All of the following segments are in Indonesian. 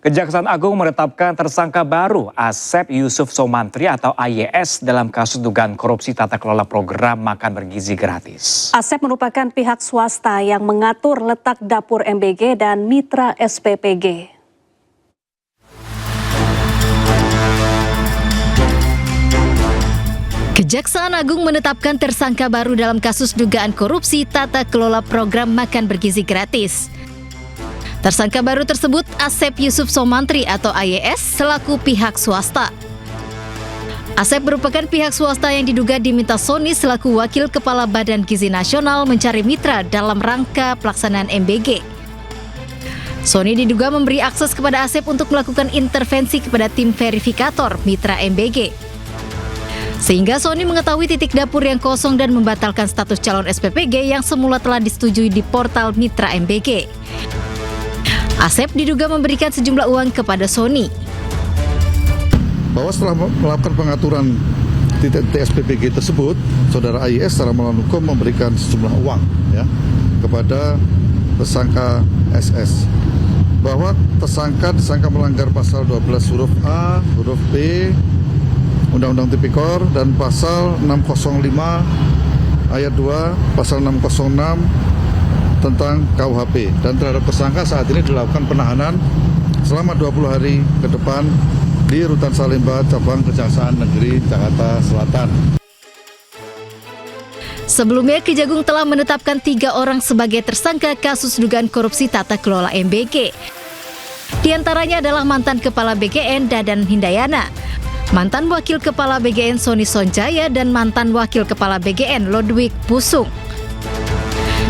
Kejaksaan Agung menetapkan tersangka baru Asep Yusuf Somantri atau AYS dalam kasus dugaan korupsi tata kelola program makan bergizi gratis. Asep merupakan pihak swasta yang mengatur letak dapur MBG dan mitra SPPG. Kejaksaan Agung menetapkan tersangka baru dalam kasus dugaan korupsi tata kelola program makan bergizi gratis. Tersangka baru tersebut Asep Yusuf Somantri atau AYS selaku pihak swasta. Asep merupakan pihak swasta yang diduga diminta Sony selaku wakil Kepala Badan Gizi Nasional mencari mitra dalam rangka pelaksanaan MBG. Sony diduga memberi akses kepada Asep untuk melakukan intervensi kepada tim verifikator mitra MBG. Sehingga Sony mengetahui titik dapur yang kosong dan membatalkan status calon SPPG yang semula telah disetujui di portal mitra MBG. Asep diduga memberikan sejumlah uang kepada Sony. Bahwa setelah melakukan pengaturan titik SPPG tersebut, saudara AYS secara melawan hukum memberikan sejumlah uang kepada tersangka SS. Bahwa tersangka melanggar pasal 12 huruf A, huruf B, Undang-Undang Tipikor dan pasal 605 ayat 2, pasal 606 tentang KUHP, dan terhadap tersangka saat ini dilakukan penahanan selama 20 hari ke depan di Rutan Salemba, Cabang Kejaksaan Negeri Jakarta Selatan. Sebelumnya, Kejagung telah menetapkan 3 orang sebagai tersangka kasus dugaan korupsi tata kelola MBG. Di antaranya adalah mantan Kepala BGN Dadan Hindayana, mantan Wakil Kepala BGN Sony Sonjaya, dan mantan Wakil Kepala BGN Ludwig Pusung.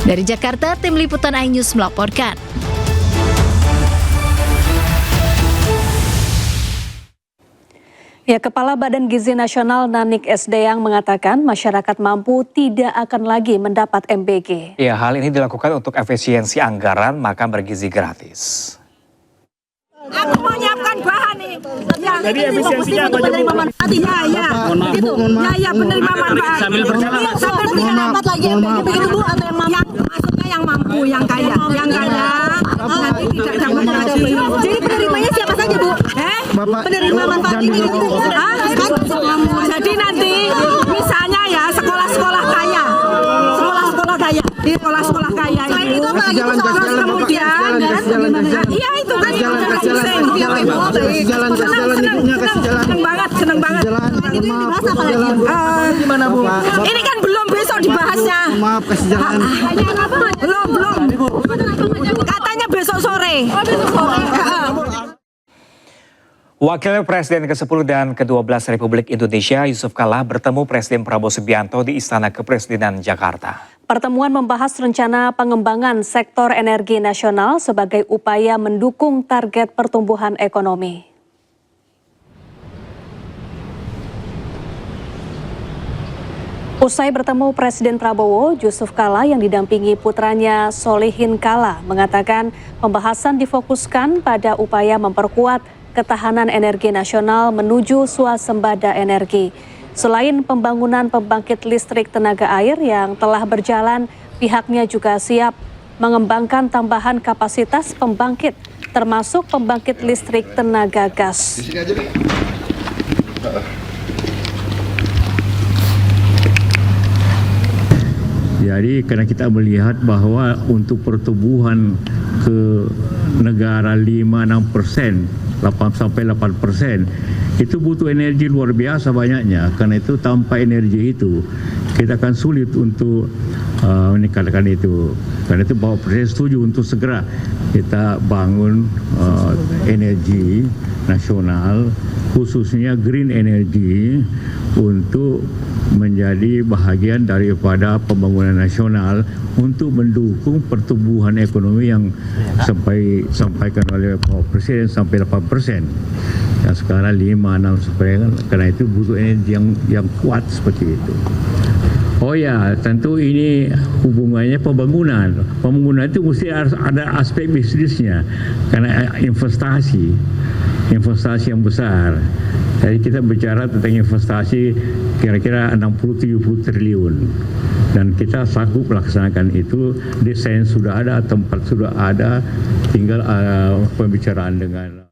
Dari Jakarta, tim liputan iNews melaporkan. Ya, Kepala Badan Gizi Nasional Nanik Sdeyang mengatakan masyarakat mampu tidak akan lagi mendapat MBG. Ya, hal ini dilakukan untuk efisiensi anggaran makan bergizi gratis. Aku mau nyiapkan bahan nih. Ya, jadi efisiensinya apa aja, Bu? Ya, gitu. Ya, penerima manfaat. Sambil berjalan. Sambil berjalan lagi MBG begitu, Bu, atau yang mampu? Maksudnya yang mampu, yang kaya. Yang kaya nanti tidak dapat lagi. Jadi penerimanya siapa saja, Bu? Penerima manfaat ini gitu. Jadi nanti misalnya ya sekolah-sekolah kaya. Sekolah-sekolah kaya. Di sekolah-sekolah kaya itu terus kemudian iya itu kan seneng banget itu dibahas apa lagi? Gimana, Bu? Ini kan belum, besok dibahasnya. Maaf, kasih jalan. Belum katanya besok sore. Wakil Presiden ke-10 dan ke-12 Republik Indonesia Yusuf Kala bertemu Presiden Prabowo Subianto di Istana Kepresidenan Jakarta. Pertemuan membahas rencana pengembangan sektor energi nasional sebagai upaya mendukung target pertumbuhan ekonomi. Usai bertemu Presiden Prabowo, Yusuf Kala yang didampingi putranya Solihin Kala mengatakan pembahasan difokuskan pada upaya memperkuat ketahanan energi nasional menuju swasembada energi. Selain pembangunan pembangkit listrik tenaga air yang telah berjalan, pihaknya juga siap mengembangkan tambahan kapasitas pembangkit, termasuk pembangkit listrik tenaga gas. Jadi karena kita melihat bahwa untuk pertumbuhan ke negara 5-6%, 8-8%, itu butuh energi luar biasa banyaknya. Karena itu tanpa energi itu kita akan sulit untuk meningkatkan itu. Karena itu Bapak Presiden setuju untuk segera kita bangun energi nasional, khususnya green energy, untuk menjadi bahagian daripada pembangunan nasional untuk mendukung pertumbuhan ekonomi yang sampaikan oleh Bapak Presiden sampai 8%. Dan sekarang 5-6%, karena itu butuh energi yang kuat seperti itu. Oh ya, tentu ini hubungannya pembangunan. Pembangunan itu mesti ada aspek bisnisnya, karena investasi yang besar. Jadi kita bicara tentang investasi kira-kira 60-70 triliun. Dan kita sanggup melaksanakan itu, desain sudah ada, tempat sudah ada, tinggal pembicaraan dengan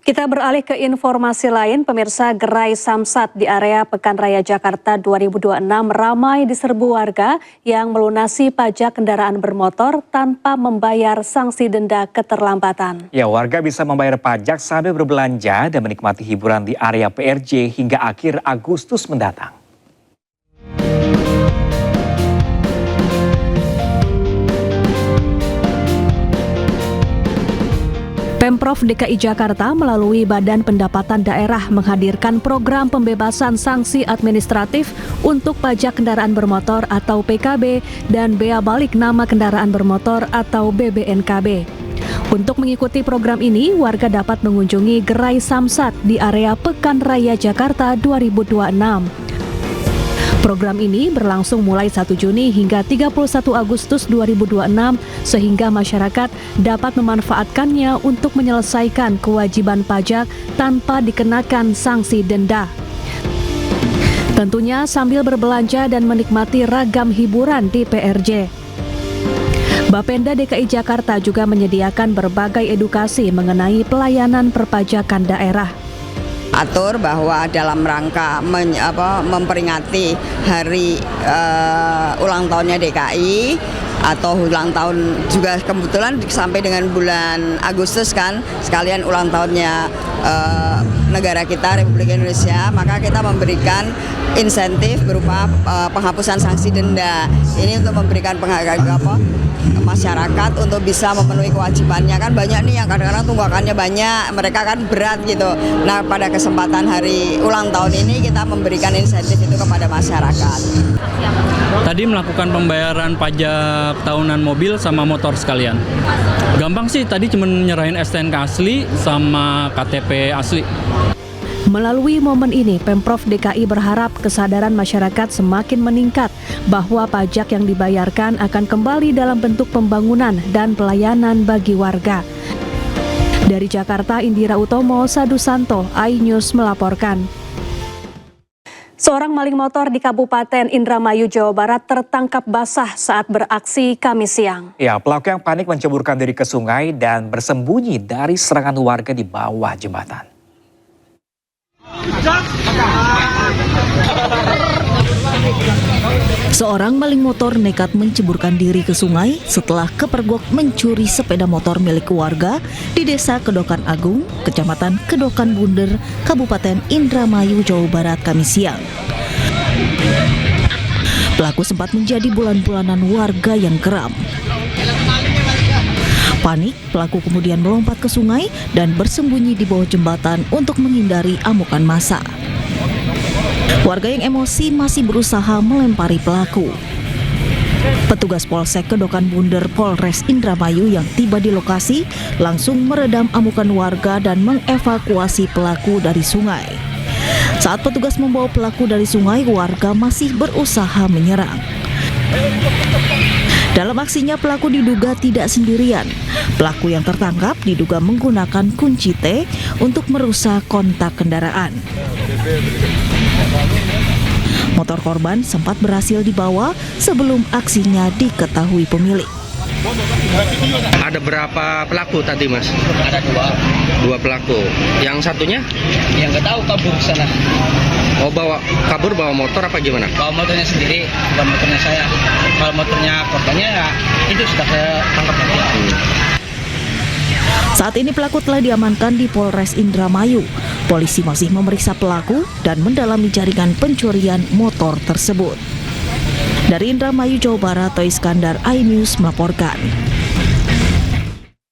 Kita beralih ke informasi lain, pemirsa. Gerai Samsat di area Pekan Raya Jakarta 2026 ramai diserbu warga yang melunasi pajak kendaraan bermotor tanpa membayar sanksi denda keterlambatan. Ya, warga bisa membayar pajak sambil berbelanja dan menikmati hiburan di area PRJ hingga akhir Agustus mendatang. Pemprov DKI Jakarta melalui Badan Pendapatan Daerah menghadirkan program pembebasan sanksi administratif untuk pajak kendaraan bermotor atau PKB dan bea balik nama kendaraan bermotor atau BBNKB. Untuk mengikuti program ini, warga dapat mengunjungi Gerai Samsat di area Pekan Raya Jakarta 2026. Program ini berlangsung mulai 1 Juni hingga 31 Agustus 2026 sehingga masyarakat dapat memanfaatkannya untuk menyelesaikan kewajiban pajak tanpa dikenakan sanksi denda. Tentunya sambil berbelanja dan menikmati ragam hiburan di PRJ. Bapenda DKI Jakarta juga menyediakan berbagai edukasi mengenai pelayanan perpajakan daerah. Atur bahwa dalam rangka memperingati hari ulang tahunnya DKI atau ulang tahun juga kebetulan sampai dengan bulan Agustus kan sekalian ulang tahunnya negara kita Republik Indonesia, maka kita memberikan insentif berupa penghapusan sanksi denda. Ini untuk memberikan masyarakat untuk bisa memenuhi kewajibannya. Kan banyak nih yang kadang-kadang tunggakannya banyak, mereka kan berat gitu. Nah, pada kesempatan hari ulang tahun ini kita memberikan insentif itu kepada masyarakat. Tadi melakukan pembayaran pajak tahunan mobil sama motor sekalian. Gampang sih, tadi cuma nyerahin STNK asli sama KTP asli. Melalui momen ini, Pemprov DKI berharap kesadaran masyarakat semakin meningkat bahwa pajak yang dibayarkan akan kembali dalam bentuk pembangunan dan pelayanan bagi warga. Dari Jakarta, Indira Utomo, Sadu Santo, iNews melaporkan. Seorang maling motor di Kabupaten Indramayu, Jawa Barat tertangkap basah saat beraksi Kamis siang. Ya, pelaku yang panik menceburkan diri ke sungai dan bersembunyi dari serangan warga di bawah jembatan. Seorang maling motor nekat menceburkan diri ke sungai setelah kepergok mencuri sepeda motor milik warga di Desa Kedokan Agung, Kecamatan Kedokan Bunder, Kabupaten Indramayu, Jawa Barat, Kamis siang. Pelaku sempat menjadi bulan-bulanan warga yang geram. Panik, pelaku kemudian melompat ke sungai dan bersembunyi di bawah jembatan untuk menghindari amukan massa. Warga yang emosi masih berusaha melempari pelaku. Petugas Polsek Kedokan Bunder Polres Indramayu yang tiba di lokasi langsung meredam amukan warga dan mengevakuasi pelaku dari sungai. Saat petugas membawa pelaku dari sungai, warga masih berusaha menyerang. Dalam aksinya, pelaku diduga tidak sendirian. Pelaku yang tertangkap diduga menggunakan kunci T untuk merusak kontak kendaraan. Motor korban sempat berhasil dibawa sebelum aksinya diketahui pemilik. Ada berapa pelaku tadi, Mas? Ada dua pelaku. Yang satunya? Yang nggak tahu kabur ke sana. Oh, kabur bawa motor apa gimana? Bawa motornya sendiri, bukan motornya saya. Kalau motornya korbannya ya itu sudah saya tangkap nanti. Saat ini pelaku telah diamankan di Polres Indramayu. Polisi masih memeriksa pelaku dan mendalami jaringan pencurian motor tersebut. Dari Indramayu, Jawa Barat, Toy Iskandar, iNews melaporkan.